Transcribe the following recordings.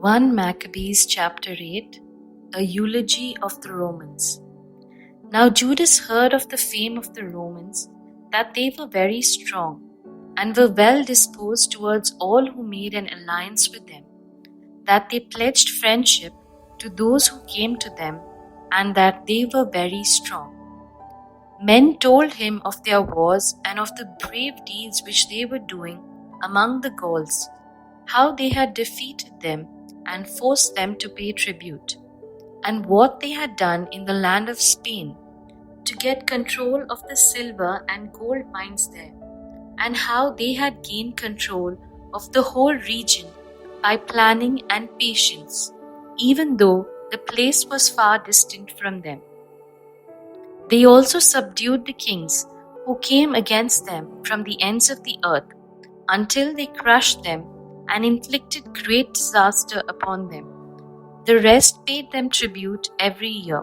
1 Maccabees chapter 8, a eulogy of the Romans. Now Judas heard of the fame of the Romans, that they were very strong, and were well disposed towards all who made an alliance with them, that they pledged friendship to those who came to them, and that they were very strong. Men told him of their wars and of the brave deeds which they were doing among the Gauls, how they had defeated them and forced them to pay tribute, and what they had done in the land of Spain to get control of the silver and gold mines there, and how they had gained control of the whole region by planning and patience, even though the place was far distant from them. They also subdued the kings who came against them from the ends of the earth, until they crushed them and inflicted great disaster upon them. The rest paid them tribute every year.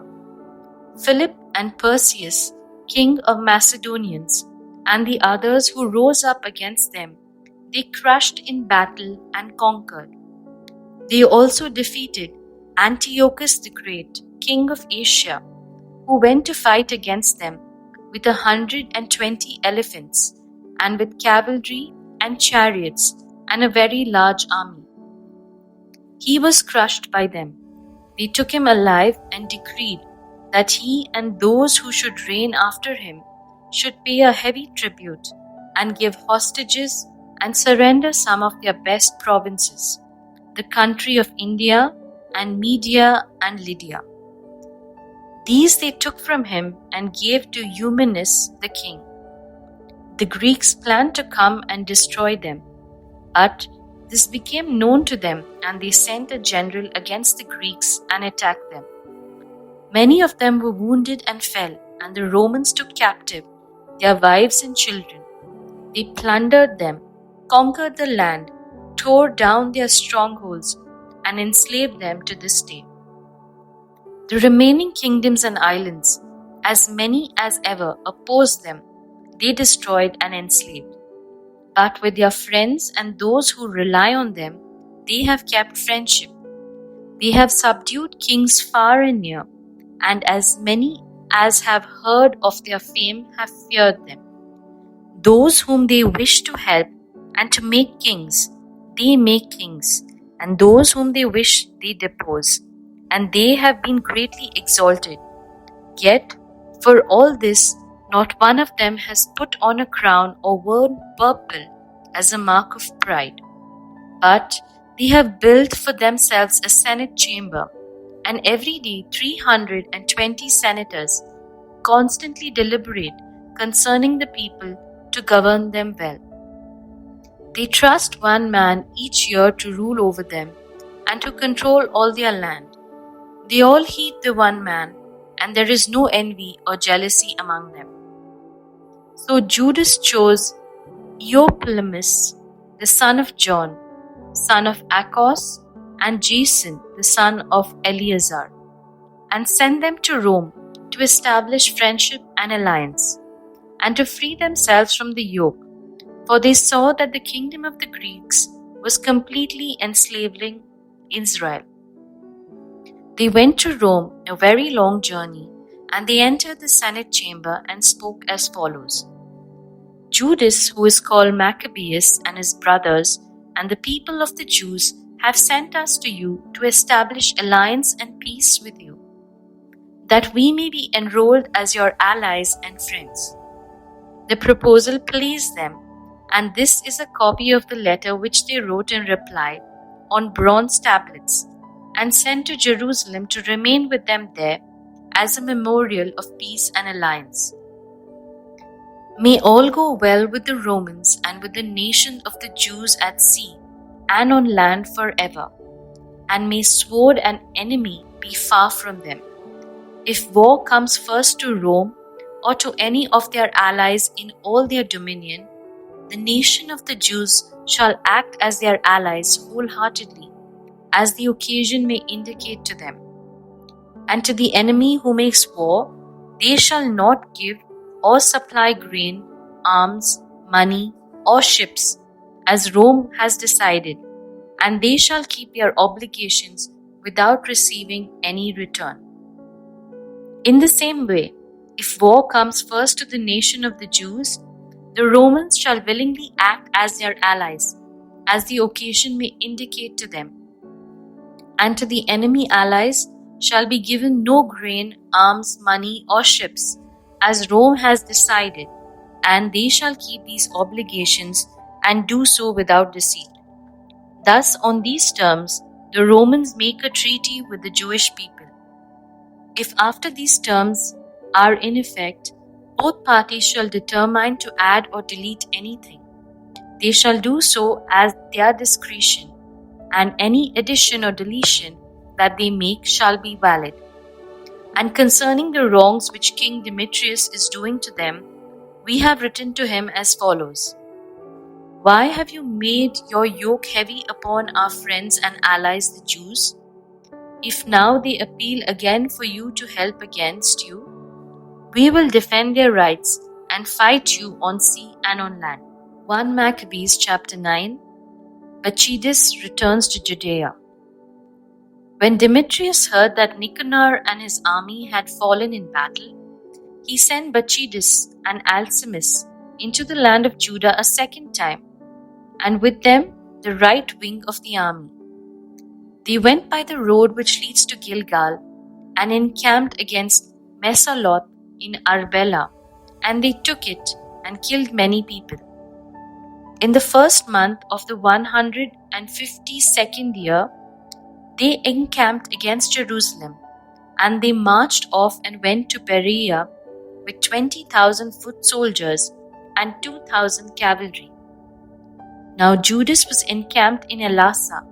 Philip and Perseus, king of Macedonians, and the others who rose up against them, they crushed in battle and conquered. They also defeated Antiochus the Great, king of Asia, who went to fight against them with 120 elephants, and with cavalry and chariots, and a very large army. He was crushed by them. They took him alive and decreed that he and those who should reign after him should pay a heavy tribute and give hostages and surrender some of their best provinces, the country of India and Media and Lydia. These they took from him and gave to Eumenes the king. The Greeks planned to come and destroy them, but this became known to them, and they sent a general against the Greeks and attacked them. Many of them were wounded and fell, and the Romans took captive their wives and children. They plundered them, conquered the land, tore down their strongholds, and enslaved them to this day. The remaining kingdoms and islands, as many as ever opposed them, they destroyed and enslaved. But with their friends and those who rely on them, they have kept friendship. They have subdued kings far and near, and as many as have heard of their fame have feared them. Those whom they wish to help and to make kings, they make kings, and those whom they wish they depose, and they have been greatly exalted. Yet, for all this, not one of them has put on a crown or worn purple as a mark of pride. But they have built for themselves a senate chamber, and every day 320 senators constantly deliberate concerning the people to govern them well. They trust one man each year to rule over them and to control all their land. They all heed the one man, and there is no envy or jealousy among them. So Judas chose Eulogy, the son of John, son of Achos, and Jason, the son of Eleazar, and sent them to Rome to establish friendship and alliance, and to free themselves from the yoke, for they saw that the kingdom of the Greeks was completely enslaving Israel. They went to Rome, a very long journey, and they entered the Senate chamber and spoke as follows: Judas, who is called Maccabees, and his brothers, and the people of the Jews have sent us to you to establish alliance and peace with you, that we may be enrolled as your allies and friends. The proposal pleased them, and this is a copy of the letter which they wrote in reply on bronze tablets, and sent to Jerusalem to remain with them there as a memorial of peace and alliance. May all go well with the Romans and with the nation of the Jews at sea and on land forever, and may sword and enemy be far from them. If war comes first to Rome or to any of their allies in all their dominion, the nation of the Jews shall act as their allies wholeheartedly, as the occasion may indicate to them. And to the enemy who makes war, they shall not give or supply grain, arms, money, or ships, as Rome has decided, and they shall keep their obligations without receiving any return. In the same way, if war comes first to the nation of the Jews, the Romans shall willingly act as their allies, as the occasion may indicate to them. And to the enemy allies shall be given no grain, arms, money, or ships, as Rome has decided, and they shall keep these obligations and do so without deceit. Thus, on these terms, the Romans make a treaty with the Jewish people. If after these terms are in effect, both parties shall determine to add or delete anything, they shall do so at their discretion, and any addition or deletion that they make shall be valid. And concerning the wrongs which King Demetrius is doing to them, we have written to him as follows: Why have you made your yoke heavy upon our friends and allies the Jews? If now they appeal again for you to help against you, we will defend their rights and fight you on sea and on land. 1 Maccabees chapter 9. Bacchidus returns to Judea. When Demetrius heard that Nicanor and his army had fallen in battle, he sent Bacchidus and Alcimus into the land of Judah a second time, and with them the right wing of the army. They went by the road which leads to Gilgal, and encamped against Mesaloth in Arbela, and they took it and killed many people. In the first month of the 152nd year, they encamped against Jerusalem, and they marched off and went to Perea with 20,000 foot soldiers and 2,000 cavalry. Now Judas was encamped in Elasa,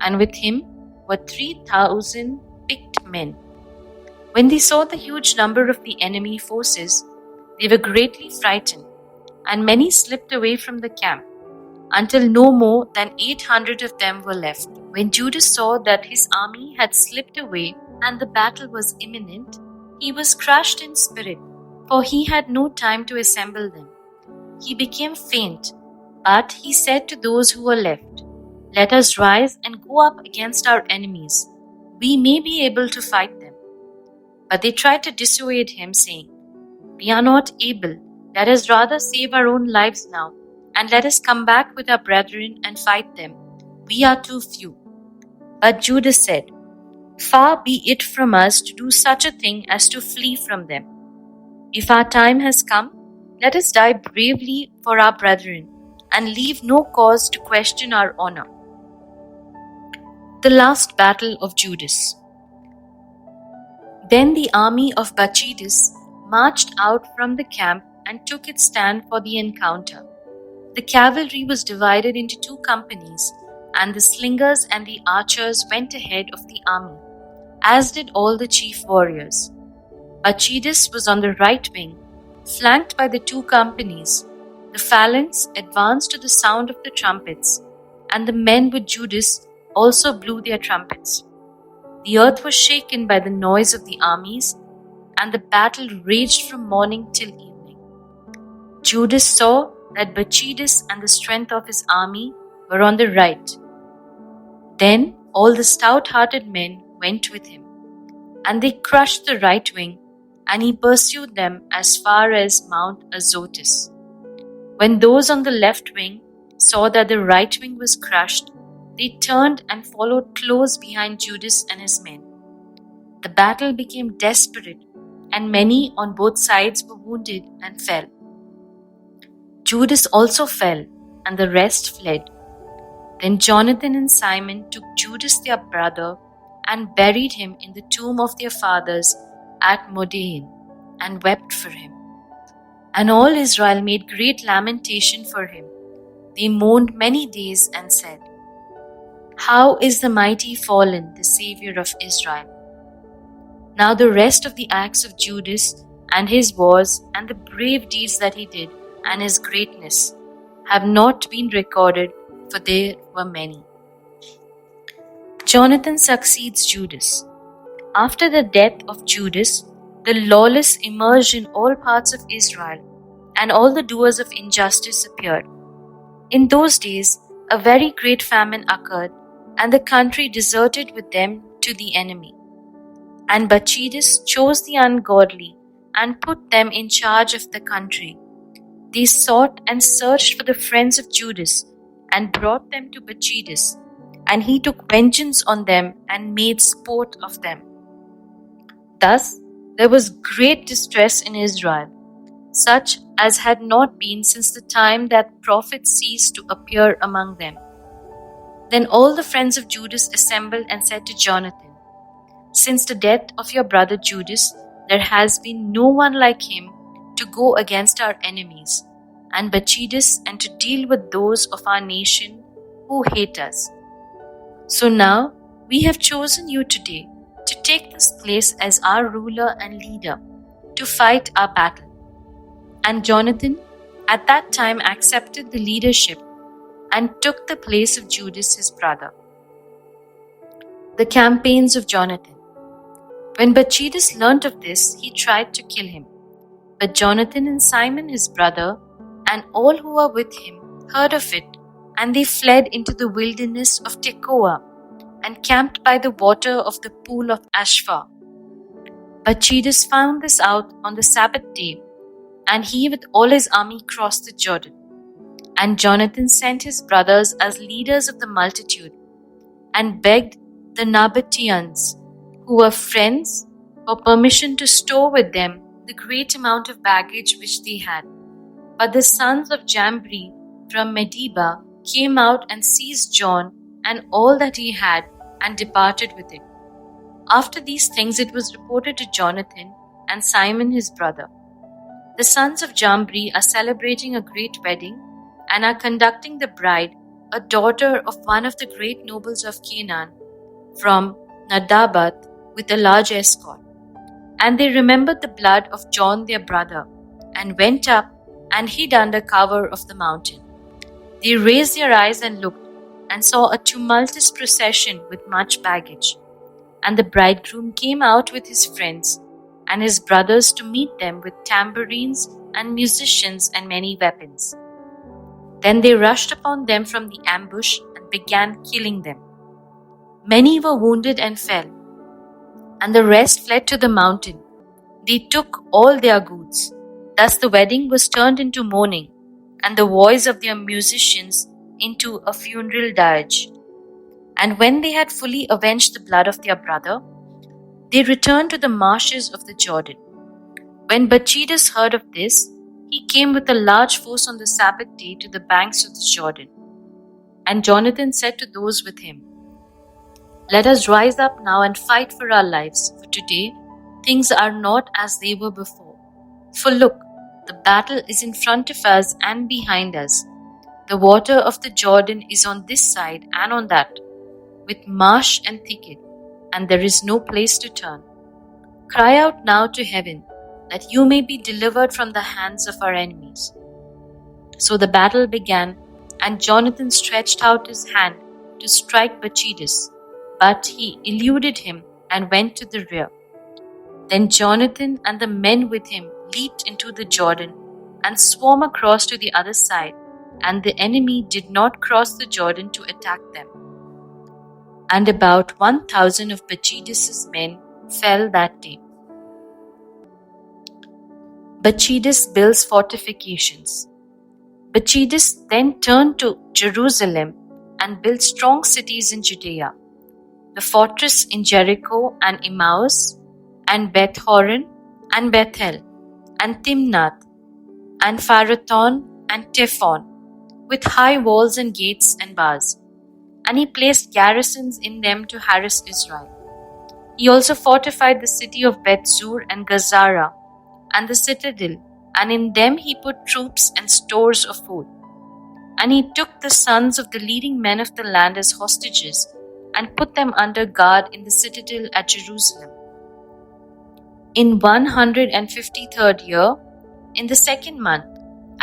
and with him were 3,000 picked men. When they saw the huge number of the enemy forces, they were greatly frightened, and many slipped away from the camp, until no more than 800 of them were left. When Judas saw that his army had slipped away and the battle was imminent, he was crushed in spirit, for he had no time to assemble them. He became faint, but he said to those who were left, "Let us rise and go up against our enemies. We may be able to fight them." But they tried to dissuade him, saying, "We are not able. Let us rather save our own lives now, and let us come back with our brethren and fight them. We are too few." But Judas said, "Far be it from us to do such a thing as to flee from them. If our time has come, let us die bravely for our brethren, and leave no cause to question our honor." The last battle of Judas. Then the army of Bacchidus marched out from the camp and took its stand for the encounter. The cavalry was divided into 2 companies, and the slingers and the archers went ahead of the army, as did all the chief warriors. Bacchidus was on the right wing, flanked by the 2 companies. The phalanx advanced to the sound of the trumpets, and the men with Judas also blew their trumpets. The earth was shaken by the noise of the armies, and the battle raged from morning till evening. Judas saw that Bacchidus and the strength of his army were on the right. Then all the stout-hearted men went with him, and they crushed the right wing, and he pursued them as far as Mount Azotus. When those on the left wing saw that the right wing was crushed, they turned and followed close behind Judas and his men. The battle became desperate, and many on both sides were wounded and fell. Judas also fell, and the rest fled. Then Jonathan and Simon took Judas their brother and buried him in the tomb of their fathers at Modein, and wept for him. And all Israel made great lamentation for him. They mourned many days and said, "How is the mighty fallen, the Saviour of Israel?" Now the rest of the acts of Judas and his wars and the brave deeds that he did and his greatness have not been recorded, for there were many. Jonathan succeeds Judas. After the death of Judas, the lawless emerged in all parts of Israel, and all the doers of injustice appeared. In those days, a very great famine occurred, and the country deserted with them to the enemy. And Bacchidus chose the ungodly and put them in charge of the country. They sought and searched for the friends of Judas and brought them to Bacchidus, and he took vengeance on them and made sport of them. Thus there was great distress in Israel, such as had not been since the time that prophet ceased to appear among them. Then all the friends of Judas assembled and said to Jonathan, "Since the death of your brother Judas, there has been no one like him to go against our enemies, and Bacchidus, and to deal with those of our nation who hate us. So now we have chosen you today to take this place as our ruler and leader, to fight our battle." And Jonathan at that time accepted the leadership and took the place of Judas his brother. The campaigns of Jonathan. When Bacchidus learnt of this, he tried to kill him. But Jonathan and Simon his brother and all who were with him heard of it, and they fled into the wilderness of Tekoa and camped by the water of the pool of Ashva. Bacchidus found this out on the Sabbath day, and he with all his army crossed the Jordan. And Jonathan sent his brothers as leaders of the multitude, and begged the Nabateans, who were friends, for permission to store with them the great amount of baggage which they had. But the sons of Jambri from Medeba came out and seized John and all that he had, and departed with it. After these things it was reported to Jonathan and Simon his brother, "The sons of Jambri are celebrating a great wedding, and are conducting the bride, a daughter of one of the great nobles of Canaan, from Nadabath, with a large escort." And they remembered the blood of John their brother, and went up and hid under cover of the mountain. They raised their eyes and looked, and saw a tumultuous procession with much baggage. And the bridegroom came out with his friends and his brothers to meet them with tambourines and musicians and many weapons. Then they rushed upon them from the ambush and began killing them. Many were wounded and fell, and the rest fled to the mountain. They took all their goods. Thus the wedding was turned into mourning, and the voice of their musicians into a funeral dirge. And when they had fully avenged the blood of their brother, they returned to the marshes of the Jordan. When Bacchidus heard of this, he came with a large force on the Sabbath day to the banks of the Jordan. And Jonathan said to those with him, "Let us rise up now and fight for our lives, for today things are not as they were before. For look, the battle is in front of us and behind us. The water of the Jordan is on this side and on that, with marsh and thicket, and there is no place to turn. Cry out now to heaven, that you may be delivered from the hands of our enemies." So the battle began, and Jonathan stretched out his hand to strike Bacchidus, but he eluded him and went to the rear. Then Jonathan and the men with him leaped into the Jordan and swam across to the other side, and the enemy did not cross the Jordan to attack them. And about 1,000 of Bacchidus' men fell that day. Bacchidus builds fortifications. Bacchidus then turned to Jerusalem and built strong cities in Judea, the fortress in Jericho and Emmaus, and Beth-horon, and Bethel, and Timnath, and Pharathon, and Tephon, with high walls and gates and bars. And he placed garrisons in them to harass Israel. He also fortified the city of Beth-zur and Gazara, and the citadel, and in them he put troops and stores of food. And he took the sons of the leading men of the land as hostages, and put them under guard in the citadel at Jerusalem. In 153rd year, in the second month,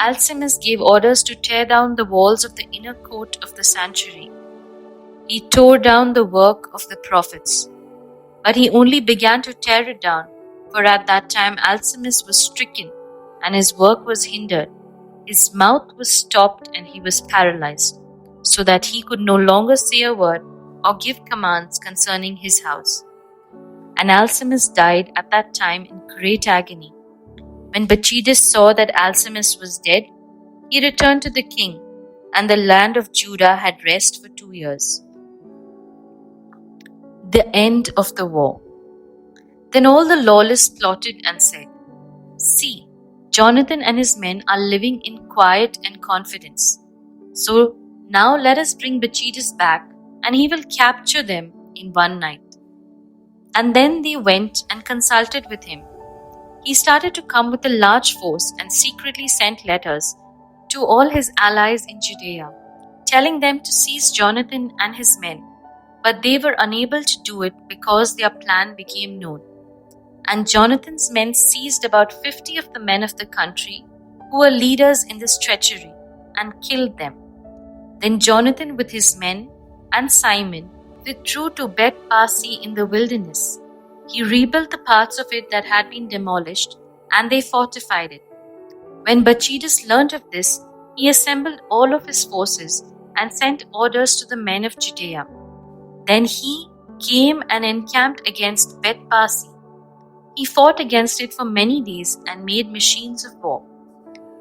Alcimus gave orders to tear down the walls of the inner court of the sanctuary. He tore down the work of the prophets, but he only began to tear it down, for at that time Alcimus was stricken, and his work was hindered. His mouth was stopped, and he was paralyzed, so that he could no longer say a word, or give commands concerning his house. And Alcimus died at that time in great agony. When Bacchides saw that Alcimus was dead, he returned to the king, and the land of Judah had rest for 2 years. The end of the war. Then all the lawless plotted and said, "See, Jonathan and his men are living in quiet and confidence. So now let us bring Bacchides back, and he will capture them in one night." And then they went and consulted with him. He started to come with a large force and secretly sent letters to all his allies in Judea, telling them to seize Jonathan and his men. But they were unable to do it because their plan became known. And Jonathan's men seized about 50 of the men of the country who were leaders in this treachery and killed them. Then Jonathan with his men and Simon withdrew to Bet-Pasi in the wilderness. He rebuilt the parts of it that had been demolished, and they fortified it. When Bacchides learned of this, he assembled all of his forces and sent orders to the men of Judea. Then he came and encamped against Bet-Pasi. He fought against it for many days and made machines of war.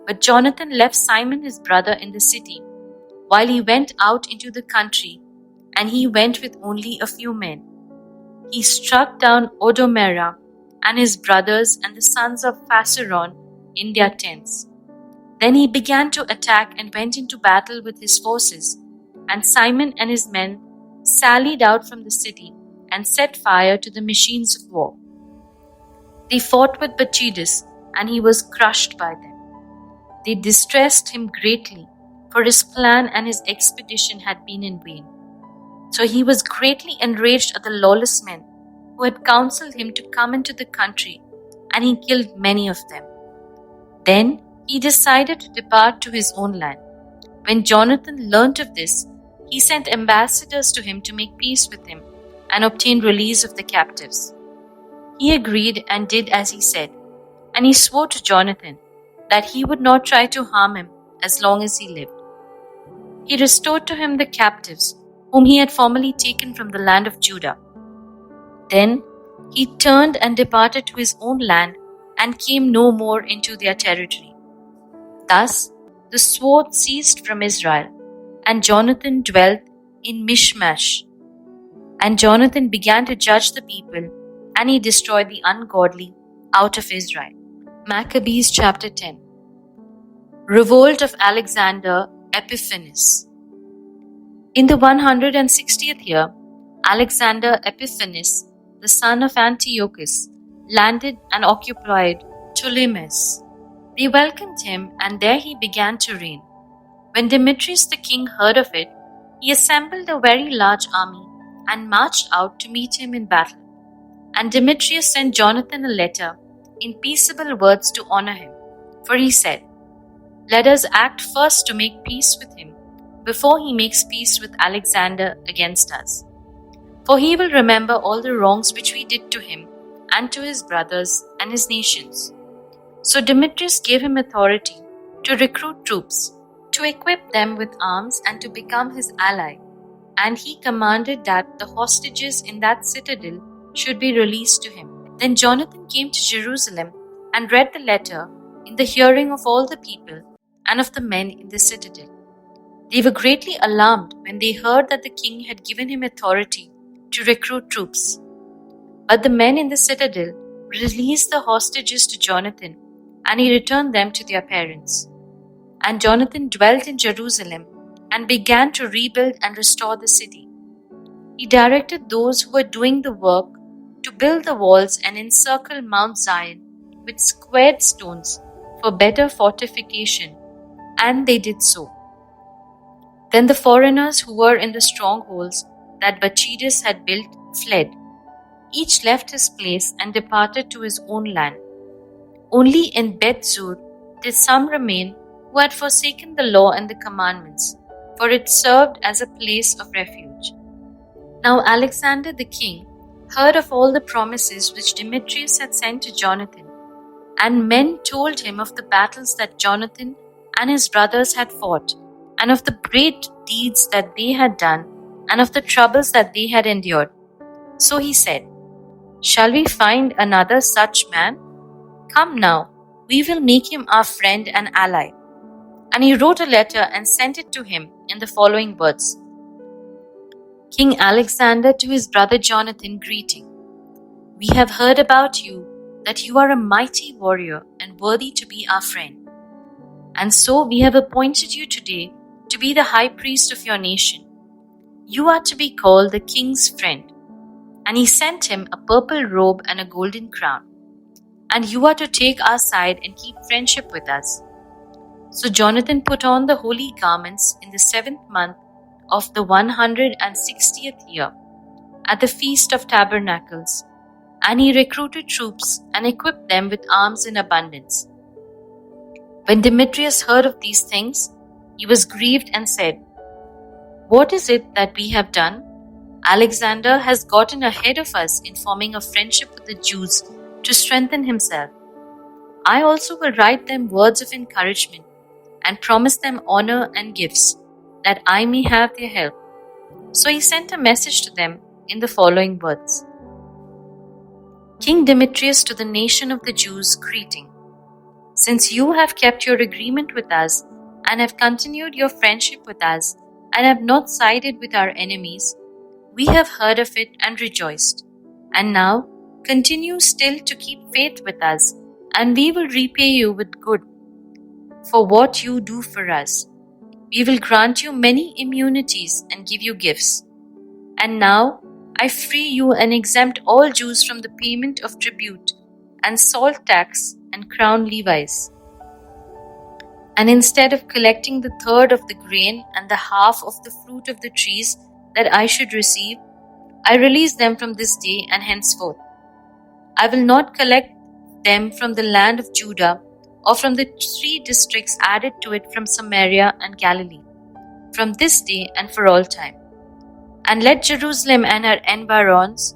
But Jonathan left Simon his brother in the city, while he went out into the country, and he went with only a few men. He struck down Odomera and his brothers and the sons of Phaseron in their tents. Then he began to attack and went into battle with his forces, and Simon and his men sallied out from the city and set fire to the machines of war. They fought with Bacchides, and he was crushed by them. They distressed him greatly, for his plan and his expedition had been in vain. So he was greatly enraged at the lawless men who had counseled him to come into the country, and he killed many of them. Then he decided to depart to his own land. When Jonathan learnt of this, he sent ambassadors to him to make peace with him and obtain release of the captives. He agreed and did as he said, and he swore to Jonathan that he would not try to harm him as long as he lived. He restored to him the captives whom he had formerly taken from the land of Judah. Then he turned and departed to his own land and came no more into their territory. Thus the sword ceased from Israel, and Jonathan dwelt in Michmash. And Jonathan began to judge the people, and he destroyed the ungodly out of Israel. Maccabees chapter 10. Revolt of Alexander Epiphanes. In the 160th year, Alexander Epiphanes, the son of Antiochus, landed and occupied Tolomi. They welcomed him, and there he began to reign. When Demetrius the king heard of it, he assembled a very large army and marched out to meet him in battle. And Demetrius sent Jonathan a letter in peaceable words to honor him, for he said, "Let us act first to make peace with him, before he makes peace with Alexander against us. For he will remember all the wrongs which we did to him and to his brothers and his nations." So Demetrius gave him authority to recruit troops, to equip them with arms, and to become his ally. And he commanded that the hostages in that citadel should be released to him. Then Jonathan came to Jerusalem and read the letter in the hearing of all the people and of the men in the citadel. They were greatly alarmed when they heard that the king had given him authority to recruit troops. But the men in the citadel released the hostages to Jonathan, and he returned them to their parents. And Jonathan dwelt in Jerusalem and began to rebuild and restore the city. He directed those who were doing the work to build the walls and encircle Mount Zion with squared stones for better fortification, and they did so. Then the foreigners who were in the strongholds that Bacchides had built fled. Each left his place and departed to his own land. Only in Beth-zur did some remain who had forsaken the law and the commandments, for it served as a place of refuge. Now Alexander the king heard of all the promises which Demetrius had sent to Jonathan, and men told him of the battles that Jonathan and his brothers had fought, and of the great deeds that they had done, and of the troubles that they had endured. So he said, "Shall we find another such man? Come now, we will make him our friend and ally." And he wrote a letter and sent it to him in the following words: "King Alexander, to his brother Jonathan, greeting. We have heard about you that you are a mighty warrior and worthy to be our friend. And so we have appointed you today to be the high priest of your nation. You are to be called the king's friend." And he sent him a purple robe and a golden crown. "And you are to take our side and keep friendship with us." So Jonathan put on the holy garments in the 7th month of the 160th year, at the Feast of Tabernacles, and he recruited troops and equipped them with arms in abundance. When Demetrius heard of these things, he was grieved and said, "What is it that we have done? Alexander has gotten ahead of us in forming a friendship with the Jews to strengthen himself. I also will write them words of encouragement and promise them honor and gifts, that I may have their help." So he sent a message to them in the following words: "King Demetrius, to the nation of the Jews, greeting. Since you have kept your agreement with us and have continued your friendship with us and have not sided with our enemies, we have heard of it and rejoiced. And now continue still to keep faith with us, and we will repay you with good for what you do for us. We will grant you many immunities and give you gifts. And now I free you and exempt all Jews from the payment of tribute and salt tax and crown levies. And instead of collecting the third of the grain and the half of the fruit of the trees that I should receive, I release them from this day and henceforth. I will not collect them from the land of Judah or from the 3 districts added to it from Samaria and Galilee, from this day and for all time. And let Jerusalem and her environs,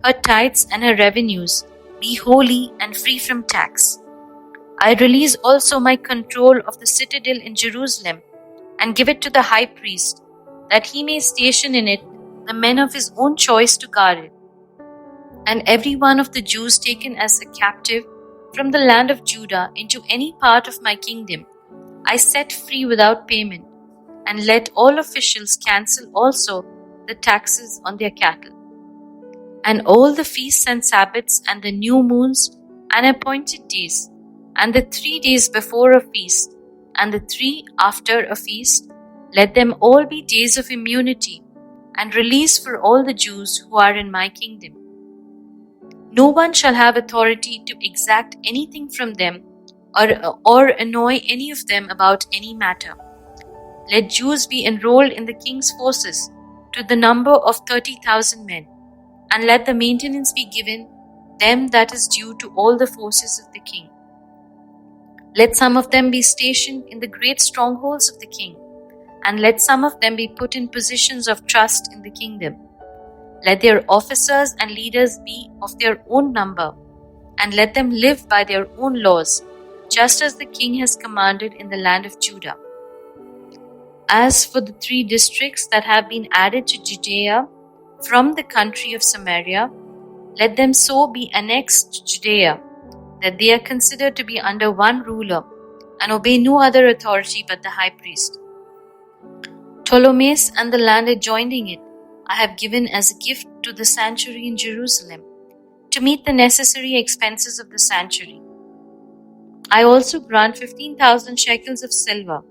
her tithes and her revenues, be holy and free from tax. I release also my control of the citadel in Jerusalem and give it to the high priest, that he may station in it the men of his own choice to guard it. And every one of the Jews taken as a captive from the land of Judah into any part of my kingdom, I set free without payment, and let all officials cancel also the taxes on their cattle. And all the feasts and Sabbaths and the new moons and appointed days, and the 3 days before a feast, and the 3 after a feast, let them all be days of immunity and release for all the Jews who are in my kingdom. No one shall have authority to exact anything from them or annoy any of them about any matter. Let Jews be enrolled in the king's forces to the number of 30,000 men, and let the maintenance be given them that is due to all the forces of the king. Let some of them be stationed in the great strongholds of the king, and let some of them be put in positions of trust in the kingdom. Let their officers and leaders be of their own number, and let them live by their own laws, just as the king has commanded in the land of Judah. As for the 3 districts that have been added to Judea from the country of Samaria, let them so be annexed to Judea, that they are considered to be under one ruler, and obey no other authority but the high priest. Tolomi and the land adjoining it I have given as a gift to the sanctuary in Jerusalem, to meet the necessary expenses of the sanctuary. I also grant 15,000 shekels of silver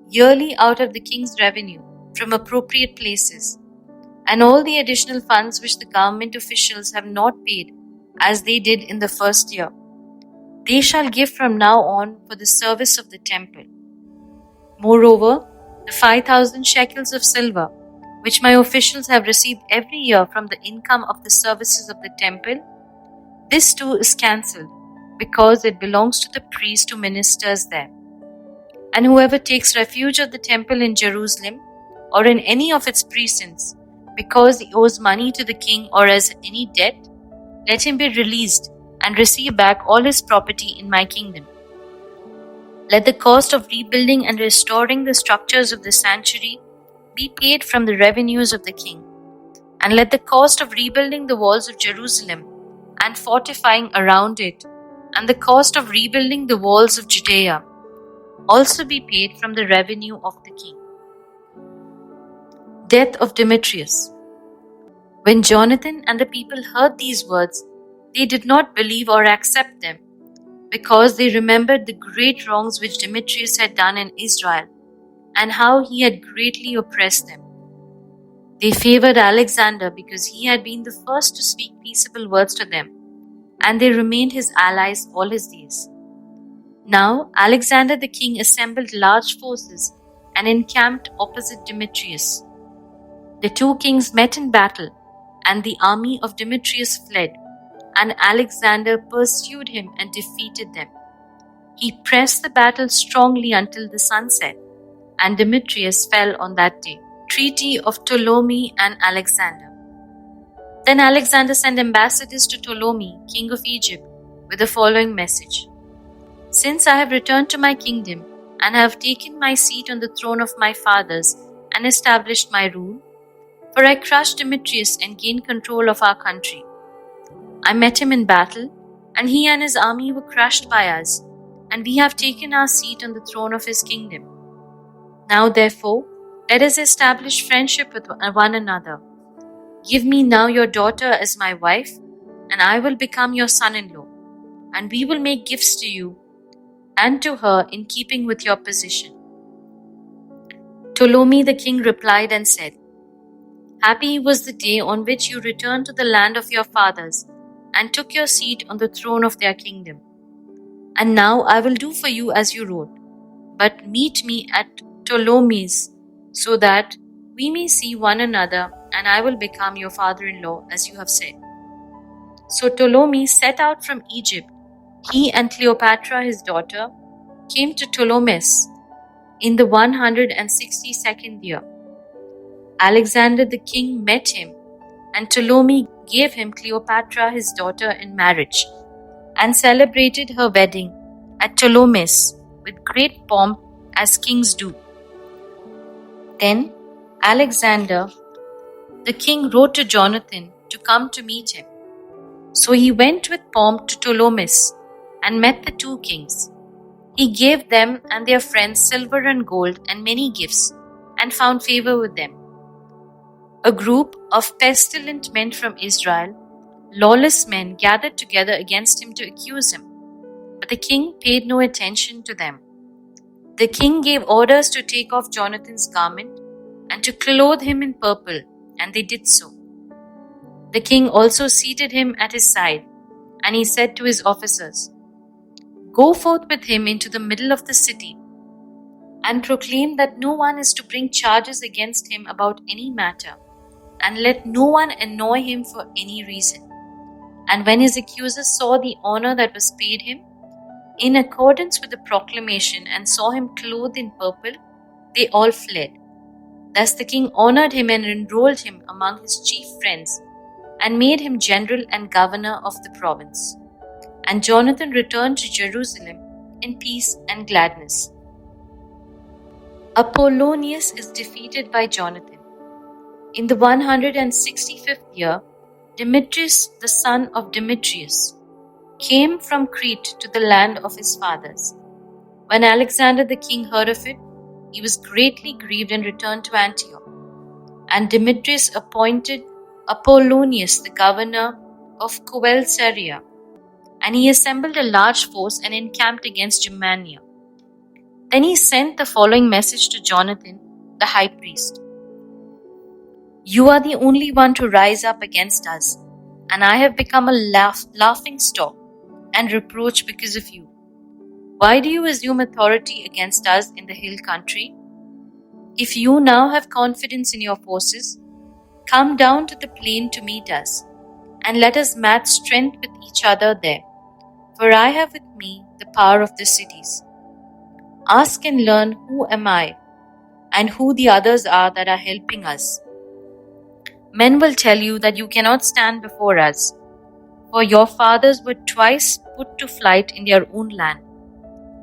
yearly out of the king's revenue from appropriate places, and all the additional funds which the government officials have not paid as they did in the first year. They shall give from now on for the service of the temple. Moreover, the 5,000 shekels of silver, which my officials have received every year from the income of the services of the temple, this too is cancelled, because it belongs to the priest who ministers there. And whoever takes refuge of the temple in Jerusalem, or in any of its precincts, because he owes money to the king or has any debt, let him be released and receive back all his property in my kingdom. Let the cost of rebuilding and restoring the structures of the sanctuary be paid from the revenues of the king, and let the cost of rebuilding the walls of Jerusalem and fortifying around it, and the cost of rebuilding the walls of Judea also be paid from the revenue of the king. Death of Demetrius. When Jonathan and the people heard these words, they did not believe or accept them, because they remembered the great wrongs which Demetrius had done in Israel, and how he had greatly oppressed them. They favored Alexander because he had been the first to speak peaceable words to them, and they remained his allies all his days. Now Alexander the king assembled large forces and encamped opposite Demetrius. The two kings met in battle, and the army of Demetrius fled, and Alexander pursued him and defeated them. He pressed the battle strongly until the sun set, and Demetrius fell on that day. Treaty of Tolomi and Alexander. Then Alexander sent ambassadors to Tolomi, king of Egypt, with the following message: Since I have returned to my kingdom, and have taken my seat on the throne of my fathers, and established my rule, for I crushed Demetrius and gained control of our country. I met him in battle, and he and his army were crushed by us, and we have taken our seat on the throne of his kingdom. Now therefore, let us establish friendship with one another. Give me now your daughter as my wife, and I will become your son-in-law, and we will make gifts to you and to her in keeping with your position. Tolomi the king replied and said, Happy was the day on which you returned to the land of your fathers and took your seat on the throne of their kingdom. And now I will do for you as you wrote, but meet me at Tolomi's, so that we may see one another, and I will become your father-in-law as you have said. So Tolomi set out from Egypt. He and Cleopatra his daughter came to Ptolemais in the 162nd year. Alexander the king met him, and Tolomi gave him Cleopatra his daughter in marriage, and celebrated her wedding at Ptolemais with great pomp as kings do. Then Alexander the king wrote to Jonathan to come to meet him. So he went with pomp to Ptolemais and met the two kings. He gave them and their friends silver and gold and many gifts, and found favor with them. A group of pestilent men from Israel, lawless men, gathered together against him to accuse him, but the king paid no attention to them. The king gave orders to take off Jonathan's garment and to clothe him in purple, and they did so. The king also seated him at his side, and he said to his officers, Go forth with him into the middle of the city, and proclaim that no one is to bring charges against him about any matter, and let no one annoy him for any reason. And when his accusers saw the honor that was paid him, in accordance with the proclamation, and saw him clothed in purple, they all fled. Thus the king honored him and enrolled him among his chief friends, and made him general and governor of the province. And Jonathan returned to Jerusalem in peace and gladness. Apollonius is defeated by Jonathan. In the 165th year, Demetrius, the son of Demetrius, came from Crete to the land of his fathers. When Alexander the king heard of it, he was greatly grieved and returned to Antioch. And Demetrius appointed Apollonius the governor of Caesarea, and he assembled a large force and encamped against Germania. Then he sent the following message to Jonathan, the high priest. You are the only one to rise up against us, and I have become a laughing stock and reproach because of you. Why do you assume authority against us in the hill country? If you now have confidence in your forces, come down to the plain to meet us, and let us match strength with each other there, for I have with me the power of the cities. Ask and learn who am I, and who the others are that are helping us. Men will tell you that you cannot stand before us, for your fathers were twice put to flight in their own land.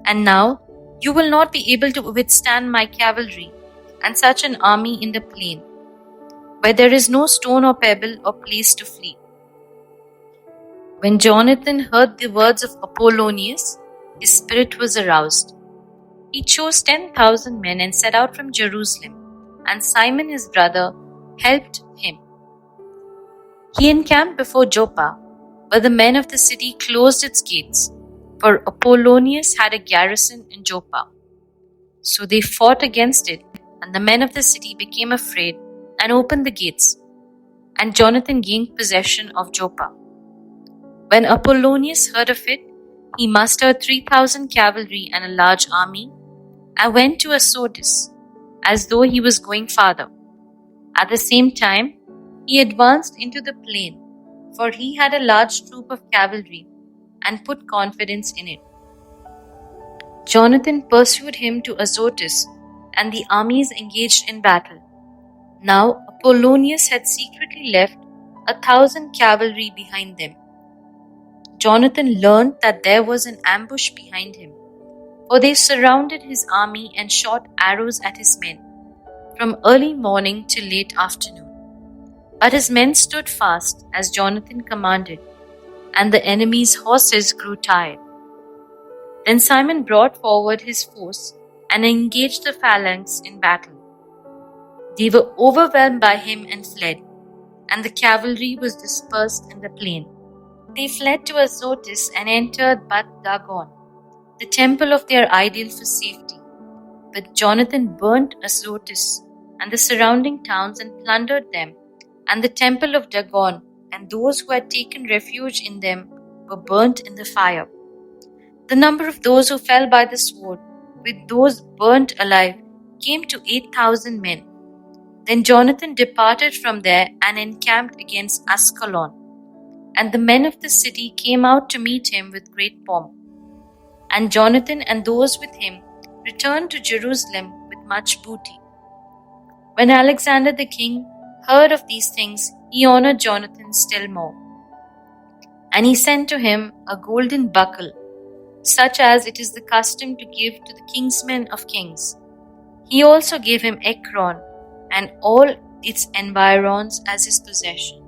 And now you will not be able to withstand my cavalry, and such an army in the plain, where there is no stone or pebble or place to flee. When Jonathan heard the words of Apollonius, his spirit was aroused. He chose 10,000 men and set out from Jerusalem, and Simon his brother helped him. He encamped before Joppa, but the men of the city closed its gates, for Apollonius had a garrison in Joppa. So they fought against it, and the men of the city became afraid and opened the gates, and Jonathan gained possession of Joppa. When Apollonius heard of it, he mustered 3,000 cavalry and a large army, and went to Azotus, as though he was going farther. At the same time, he advanced into the plain, for he had a large troop of cavalry, and put confidence in it. Jonathan pursued him to Azotus, and the armies engaged in battle. Now Apollonius had secretly left 1,000 cavalry behind them. Jonathan learned that there was an ambush behind him, for they surrounded his army and shot arrows at his men, from early morning till late afternoon. But his men stood fast, as Jonathan commanded, and the enemy's horses grew tired. Then Simon brought forward his force and engaged the phalanx in battle. They were overwhelmed by him and fled, and the cavalry was dispersed in the plain. They fled to Azotus and entered Beth Dagon, the temple of their idol, for safety. But Jonathan burnt Azotus and the surrounding towns and plundered them, and the temple of Dagon, and those who had taken refuge in them were burnt in the fire. The number of those who fell by the sword, with those burnt alive, came to 8,000 men. Then Jonathan departed from there and encamped against Ascalon, and the men of the city came out to meet him with great pomp. And Jonathan and those with him returned to Jerusalem with much booty. When Alexander the king heard of these things, he honored Jonathan still more. And he sent to him a golden buckle, such as it is the custom to give to the kinsmen of kings. He also gave him Ekron and all its environs as his possession.